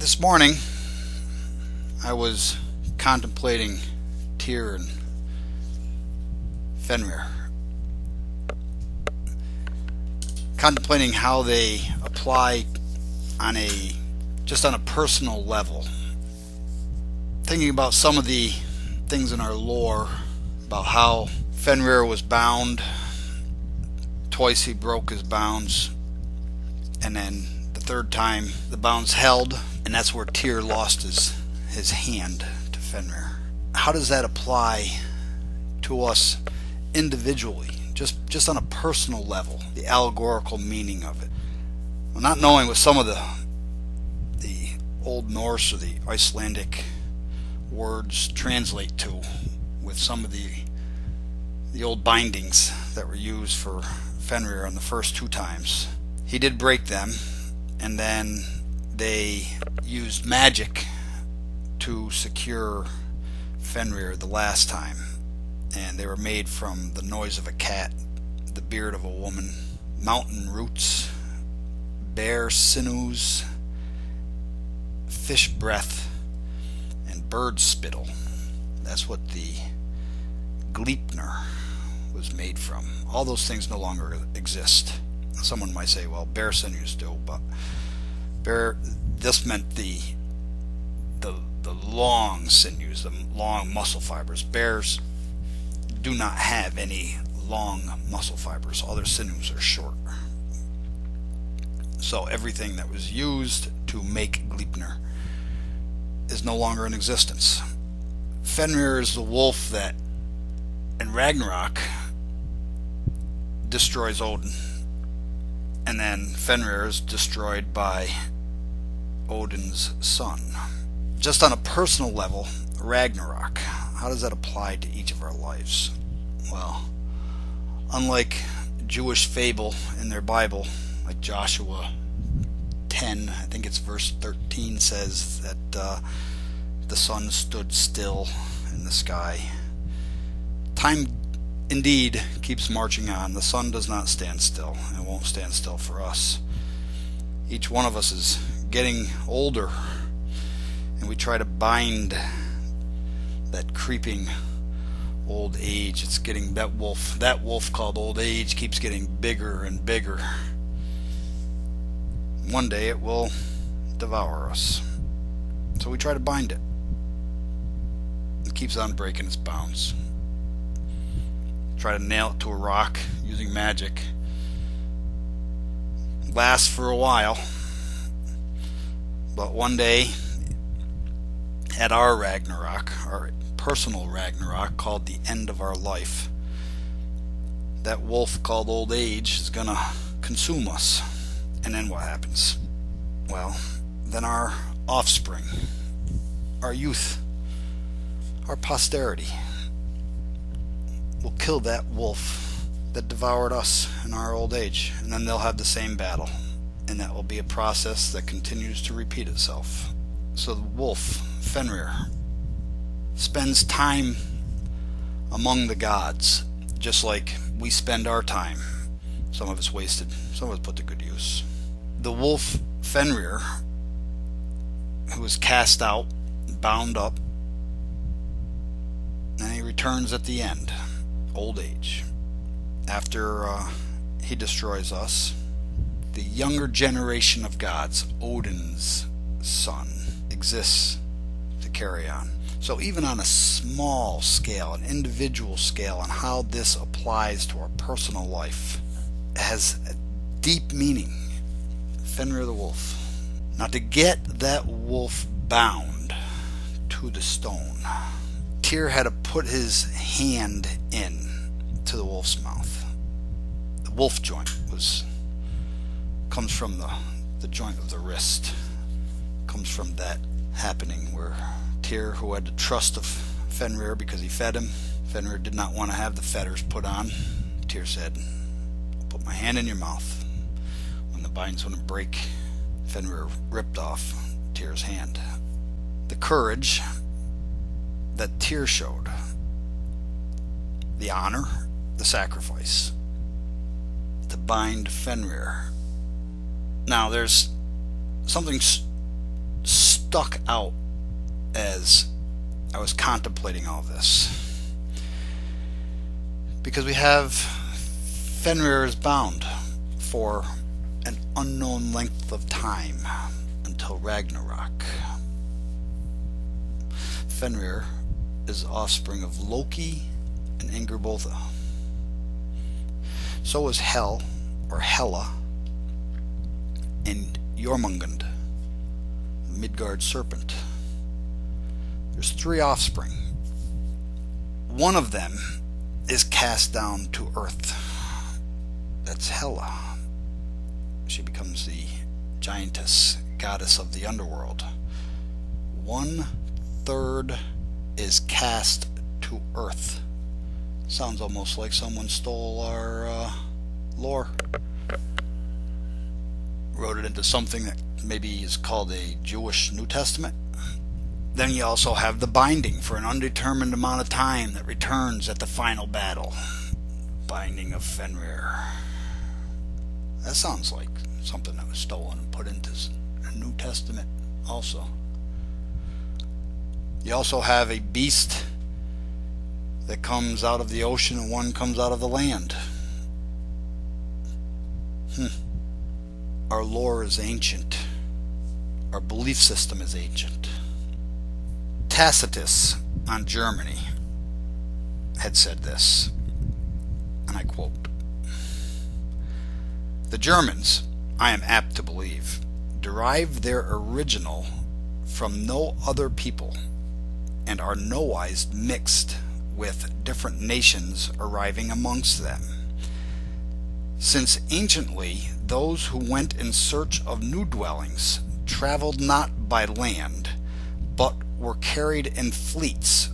This morning I was contemplating Tyr and Fenrir, contemplating how they apply on a personal level, thinking about some of the things in our lore about how Fenrir was bound. Twice he broke his bounds, and then the third time the bounds held, and that's where Tyr lost his hand to Fenrir. How does that apply to us individually, just on a personal level, the allegorical meaning of it? Well, not knowing what some of the Old Norse or the Icelandic words translate to with some of the old bindings that were used for Fenrir on the first two times. He did break them, and then they used magic to secure Fenrir the last time, and they were made from the noise of a cat, the beard of a woman, mountain roots, bear sinews, fish breath, and bird spittle. That's what the Gleipnir was made from. All those things no longer exist. Someone might say, well, bear sinews do, but this meant the long sinews, the long muscle fibers. Bears do not have any long muscle fibers. All their sinews are short. So everything that was used to make Gleipnir is no longer in existence. Fenrir is the wolf that in Ragnarök destroys Odin, and then Fenrir is destroyed by Odin's son. Just on a personal level, Ragnarök, how does that apply to each of our lives? Well, unlike Jewish fable in their Bible, like Joshua 10, I think it's verse 13, says that the sun stood still in the sky. Time indeed keeps marching on. The sun does not stand still, and won't stand still for us. Each one of us is getting older, and we try to bind that creeping old age. It's getting that wolf called old age keeps getting bigger and bigger. One day it will devour us, so we try to bind it. It keeps on breaking its bounds. Try to nail it to a rock using magic. Lasts for a while, but one day at our Ragnarök, our personal Ragnarök, called the end of our life, that wolf called old age is gonna consume us. And then what happens? Well, then our offspring, our youth, our posterity will kill that wolf that devoured us in our old age, and then they'll have the same battle, and that will be a process that continues to repeat itself. So the wolf, Fenrir, spends time among the gods, just like we spend our time. Some of it's wasted, some of it's put to good use. The wolf Fenrir, who was cast out, bound up, and he returns at the end, old age. After he destroys us, the younger generation of gods, Odin's son, exists to carry on. So even on a small scale, an individual scale, on how this applies to our personal life, it has a deep meaning. Fenrir the wolf. Now, to get that wolf bound to the stone, Tyr had to put his hand in to the wolf's mouth. The wolf joint comes from the joint of the wrist. Comes from that happening where Tyr, who had the trust of Fenrir because he fed him, Fenrir did not want to have the fetters put on. Tyr said, "I'll put my hand in your mouth." When the bind's going to break, Fenrir ripped off Tyr's hand. The courage that Tyr showed, the honor, the sacrifice to bind Fenrir. Now there's something stuck out as I was contemplating all this, because we have Fenrir is bound for an unknown length of time until Ragnarök. Fenrir is offspring of Loki and Angrboda. So is Hel, or Hela, and Jormungand, the Midgard serpent. There's 3 offspring. One of them is cast down to earth. That's Hela. She becomes the giantess, goddess of the underworld. 1/3 is cast to earth. Sounds almost like someone stole our lore, wrote it into something that maybe is called a Jewish New Testament. Then you also have the binding for an undetermined amount of time that returns at the final battle. Binding of Fenrir. That sounds like something that was stolen and put into a New Testament also. You also have a beast that comes out of the ocean and one comes out of the land. Our lore is ancient. Our belief system is ancient. Tacitus on Germany had said this, and I quote, "The Germans, I am apt to believe, derive their original from no other people, and are nowise mixed with different nations arriving amongst them. Since anciently those who went in search of new dwellings traveled not by land, but were carried in fleets,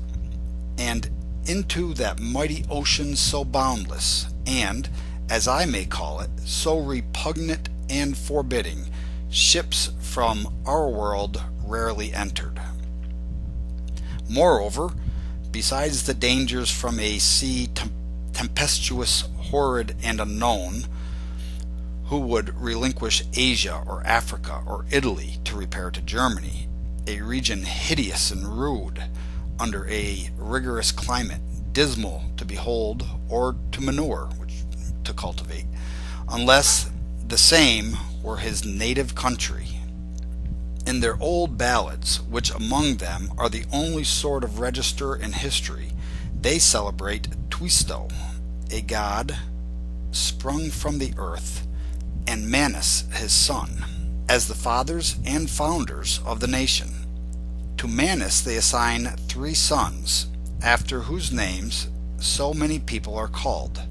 and into that mighty ocean so boundless, and, as I may call it, so repugnant and forbidding, ships from our world rarely entered. Moreover, besides the dangers from a sea tempestuous, horrid, and unknown, who would relinquish Asia or Africa or Italy to repair to Germany, a region hideous and rude, under a rigorous climate, dismal to behold or to manure, which to cultivate, unless the same were his native country. In their old ballads, which among them are the only sort of register in history, they celebrate Tuisto, a god sprung from the earth, and Manus his son, as the fathers and founders of the nation. To Manus they assign 3 sons, after whose names so many people are called: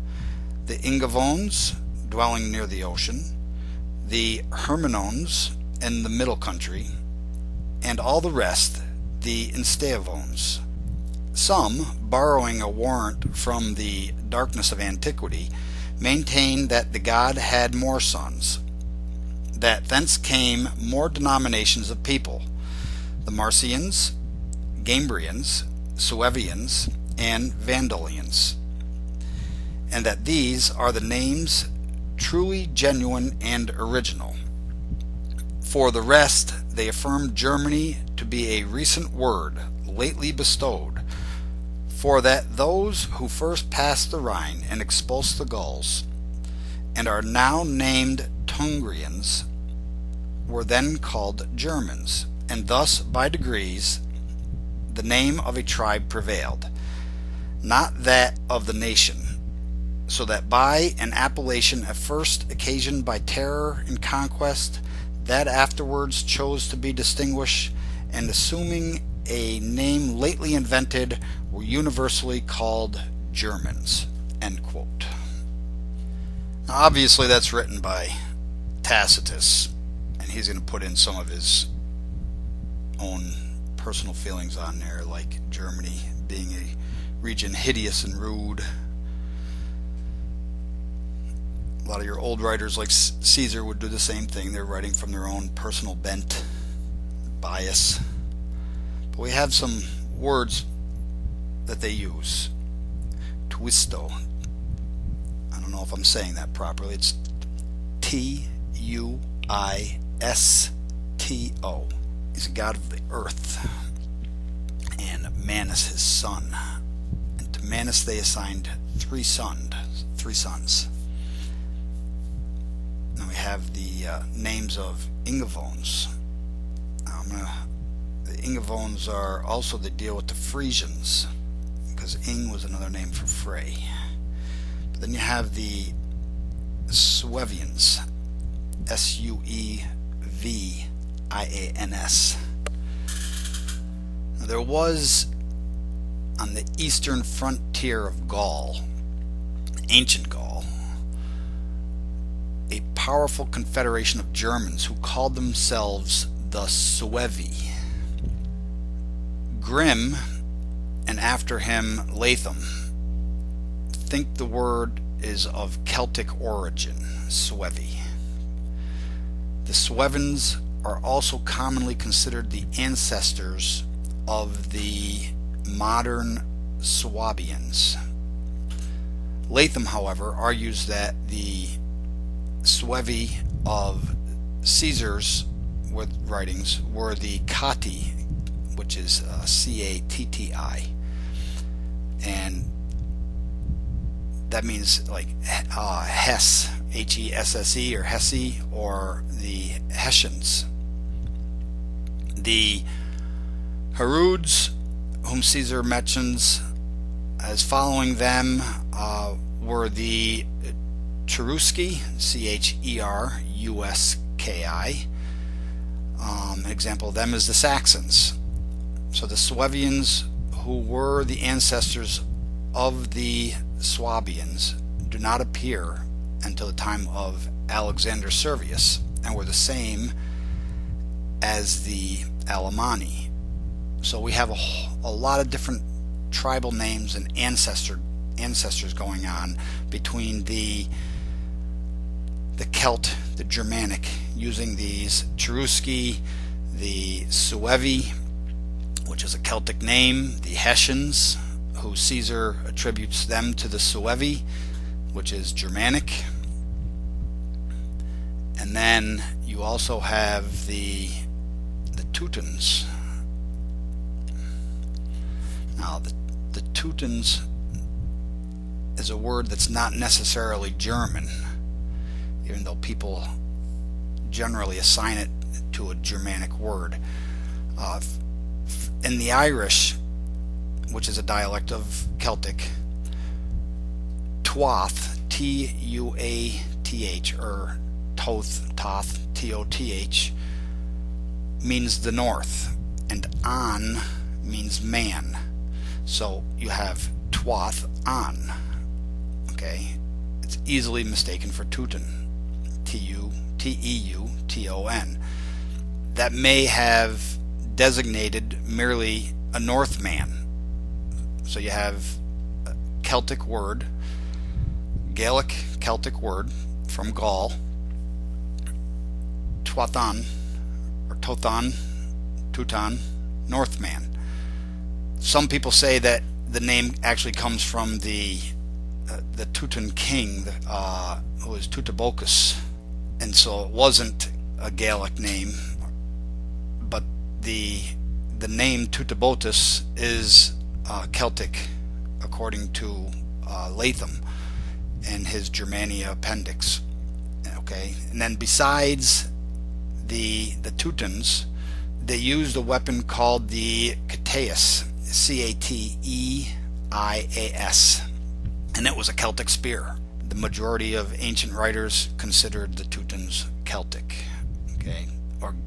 the Ingavones, dwelling near the ocean, the Herminones in the middle country, and all the rest, the Insteavones. Some, borrowing a warrant from the darkness of antiquity, maintain that the god had more sons, that thence came more denominations of people, the Marcians, Gambrians, Suevians, and Vandalians, and that these are the names truly genuine and original. For the rest, they affirm Germany to be a recent word, lately bestowed, for that those who first passed the Rhine and expulsed the Gauls, and are now named Tungrians, were then called Germans, and thus by degrees the name of a tribe prevailed, not that of the nation, so that by an appellation at first occasioned by terror and conquest, that afterwards chose to be distinguished, and assuming a name lately invented, were universally called Germans." End quote. Now, obviously that's written by Tacitus, and he's going to put in some of his own personal feelings on there, like Germany being a region hideous and rude. A lot of your old writers like Caesar would do the same thing. They're writing from their own personal bent, bias. But we have some words that they use. Tuisto. I don't know if I'm saying that properly. It's Tuisto. He's a god of the earth, and Manus his son. And to Manus they assigned three sons. Now we have the names of Ingavones. The Ingavones are also, they deal with the Frisians, because Ing was another name for Frey. But then you have the Suevians, Suevians. Now, there was on the eastern frontier of Gaul, ancient Gaul, a powerful confederation of Germans who called themselves the Suevi. Grimm, and after him Latham, think the word is of Celtic origin, Suevi. The Suevians are also commonly considered the ancestors of the modern Suebians. Latham, however, argues that the Suevi of Caesar's writings were the Catti, which is Catti, and that means like Hesse, Hesse, or Hesse, or the Hessians. The Heruds, whom Caesar mentions as following them, were the Cheruski, Cheruski. An example of them is the Saxons. So the Suevians, who were the ancestors of the Suebians, do not appear until the time of Alexander Servius, and were the same as the Alemanni. So we have a lot of different tribal names and ancestors going on between the Celt, the Germanic, using these Cheruski, the Suevi, which is a Celtic name, the Hessians, who Caesar attributes them to the Suevi, which is Germanic. And then you also have the Teutons. Now the Teutons is a word that's not necessarily German, even though people generally assign it to a Germanic word. In the Irish, which is a dialect of Celtic, Toth, Tuath, or Toth, Toth, means the north, and An means man. So you have Toth An. Okay, it's easily mistaken for Teuton, Teuton. That may have designated merely a Northman. So you have a Celtic word, Gaelic Celtic word from Gaul, Tuathan, or Tothan, Teuton, Northman. Some people say that the name actually comes from the Teuton king, who was Teutoboccus, and so it wasn't a Gaelic name, but the name Teutoboccus is Celtic, according to Latham and his Germania appendix. Okay, and then besides the Teutons, they used a weapon called the Cateus, Cateias, and it was a Celtic spear. The majority of ancient writers considered the Teutons Celtic, okay,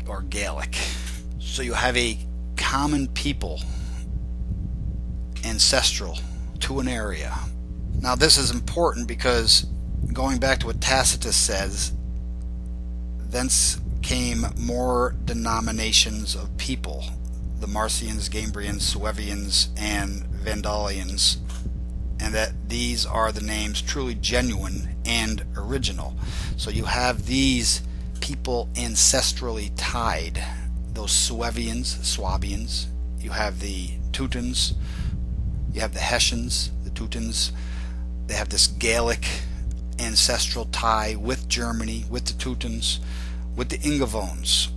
or Gaelic. So you have a common people, ancestral to an area. Now this is important because, going back to what Tacitus says, thence came more denominations of people, the Marcians, Gambrians, Suevians, and Vandalians, and that these are the names truly genuine and original. So you have these people ancestrally tied, those Suebians, you have the Teutons, you have the Hessians, the Teutons. They have this Gaelic ancestral tie with Germany, with the Teutons, with the Ingavones,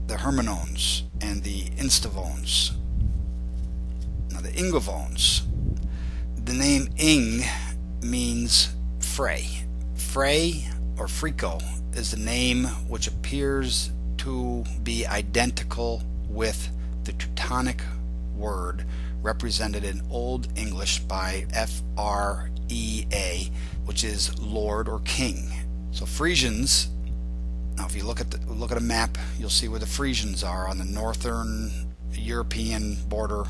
the Hermanones, and the Instavones. Now the Ingavones, the name Ing means Frey. Frey or Frico is the name which appears to be identical with the Teutonic word represented in Old English by F-R-E-A, which is Lord or King. So Frisians, now if you look at a map, you'll see where the Frisians are on the northern European border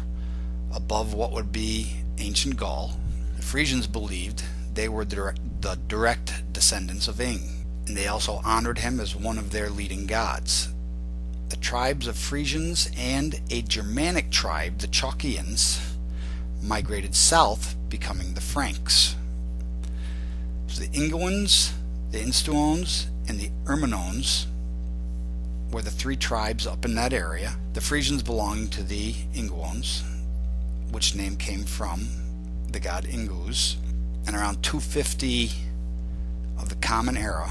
above what would be ancient Gaul. The Frisians believed they were the direct descendants of Ing, and they also honored him as one of their leading gods. The tribes of Frisians and a Germanic tribe, the Chalkians, migrated south, becoming the Franks. So the Ingwans, the Instuones, and the Erminones were the three tribes up in that area. The Frisians belonging to the Ingwones, which name came from the god Ingus. And around 250 of the Common Era,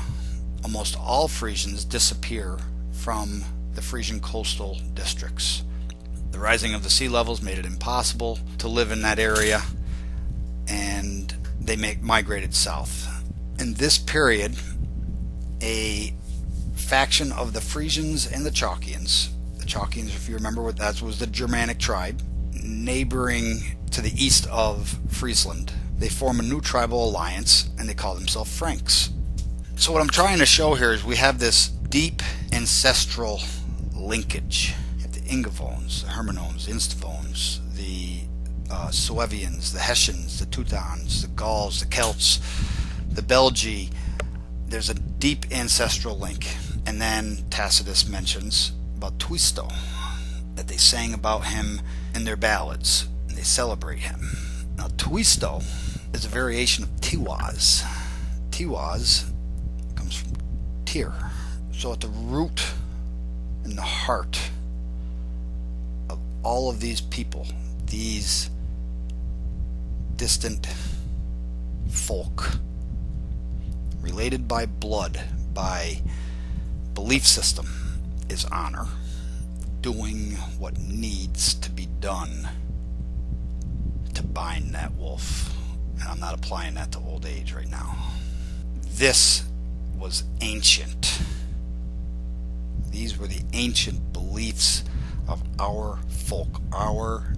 almost all Frisians disappear from the Frisian coastal districts. The rising of the sea levels made it impossible to live in that area, and they migrated south. In this period, a faction of the Frisians and the Chalkians, if you remember, that was the Germanic tribe neighboring to the east of Friesland, they form a new tribal alliance and they call themselves Franks. So what I'm trying to show here is we have this deep ancestral linkage. You have the Ingavones, the Herminones, the Instavones, the Suevians, the Hessians, the Teutons, the Gauls, the Celts, the Belgi. There's a deep ancestral link. And then Tacitus mentions about Tuisto, that they sang about him in their ballads, and they celebrate him. Now Tuisto is a variation of Tiwaz. Tiwaz comes from Tyr. So at the root and the heart of all of these people, these distant folk, related by blood, by belief system, is honor, doing what needs to be done to bind that wolf. And I'm not applying that to old age right now. This was ancient. These were the ancient beliefs of our folk, our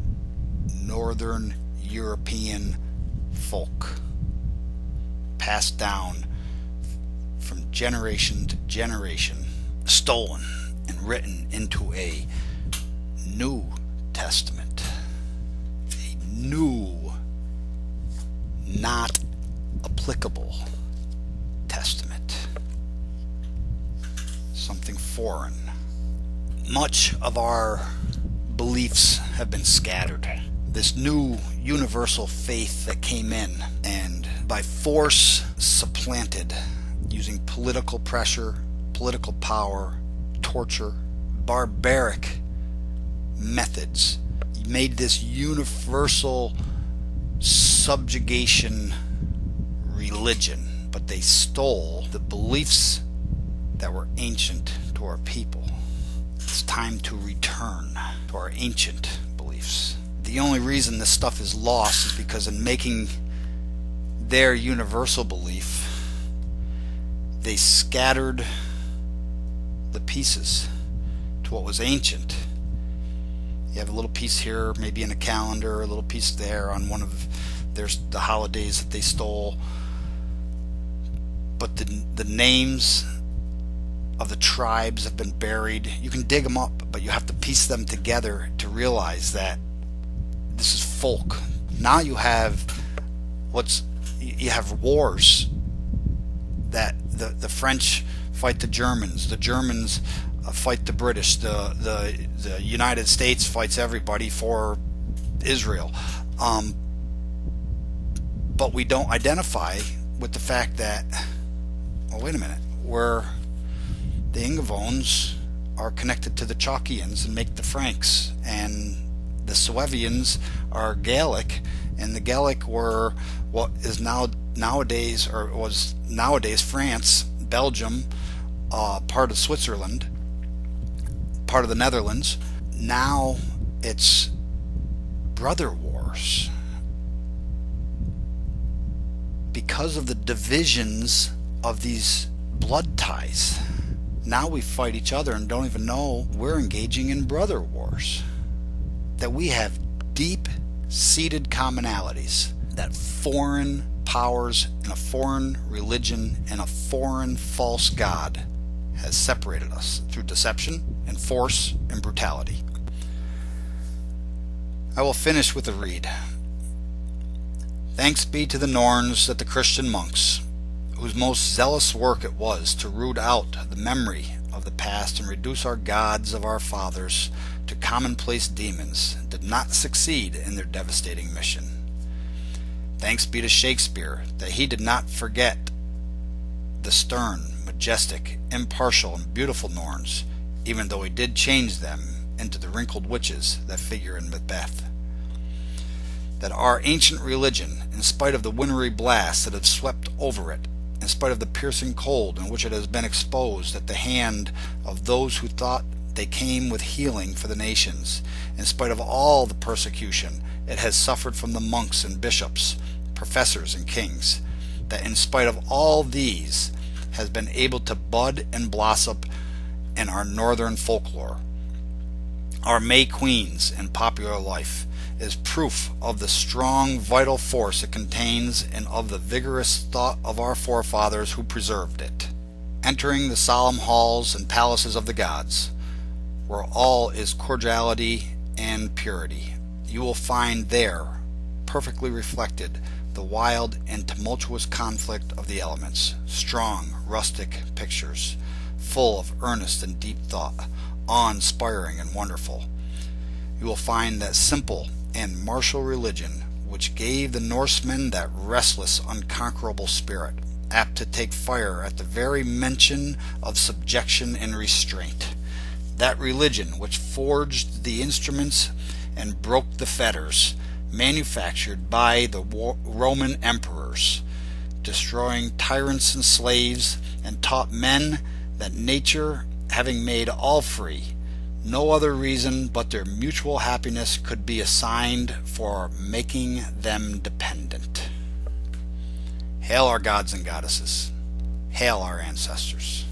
northern European folk, passed down from generation to generation, stolen and written into a New Testament, a new, not applicable Testament, something foreign. Much of our beliefs have been scattered. This new universal faith that came in and by force supplanted, using political pressure, political power, torture, barbaric methods, made this universal subjugation religion. But they stole the beliefs that were ancient to our people. It's time to return to our ancient beliefs. The only reason this stuff is lost is because in making their universal belief, they scattered the pieces to what was ancient. You have a little piece here, maybe in a calendar, a little piece there on one of the holidays that they stole. But the names of the tribes have been buried. You can dig them up, but you have to piece them together to realize that this is folk. Now you have wars that the French fight the Germans fight the British, the United States fights everybody for Israel, but we don't identify with the fact that, well, wait a minute, the Ingavones are connected to the Chalkians and make the Franks, and the Suevians are Gaelic, and the Gaelic were what is nowadays France, Belgium, part of Switzerland, part of the Netherlands. now it's brother wars. Because of the divisions of these blood ties. Now we fight each other and don't even know we're engaging in brother wars. That we have deep-seated commonalities that foreign powers and a foreign religion and a foreign false god has separated us through deception and force and brutality. I will finish with a read. Thanks be to the Norns that the Christian monks, whose most zealous work it was to root out the memory of the past and reduce our gods of our fathers to commonplace demons, did not succeed in their devastating mission. Thanks be to Shakespeare that he did not forget the stern, majestic, impartial, and beautiful Norns, even though he did change them into the wrinkled witches that figure in Macbeth. That our ancient religion, in spite of the wintry blasts that have swept over it, in spite of the piercing cold in which it has been exposed at the hand of those who thought they came with healing for the nations, in spite of all the persecution it has suffered from the monks and bishops, professors and kings, that in spite of all these has been able to bud and blossom in our northern folklore. Our May Queens in popular life is proof of the strong vital force it contains and of the vigorous thought of our forefathers who preserved it. Entering the solemn halls and palaces of the gods, where all is cordiality and purity, you will find there perfectly reflected the wild and tumultuous conflict of the elements, strong rustic pictures, full of earnest and deep thought, awe-inspiring and wonderful. You will find that simple and martial religion which gave the Norsemen that restless, unconquerable spirit, apt to take fire at the very mention of subjection and restraint. That religion which forged the instruments and broke the fetters manufactured by the Roman emperors, destroying tyrants and slaves, and taught men that nature, having made all free, no other reason but their mutual happiness could be assigned for making them dependent. Hail our gods and goddesses. Hail our ancestors.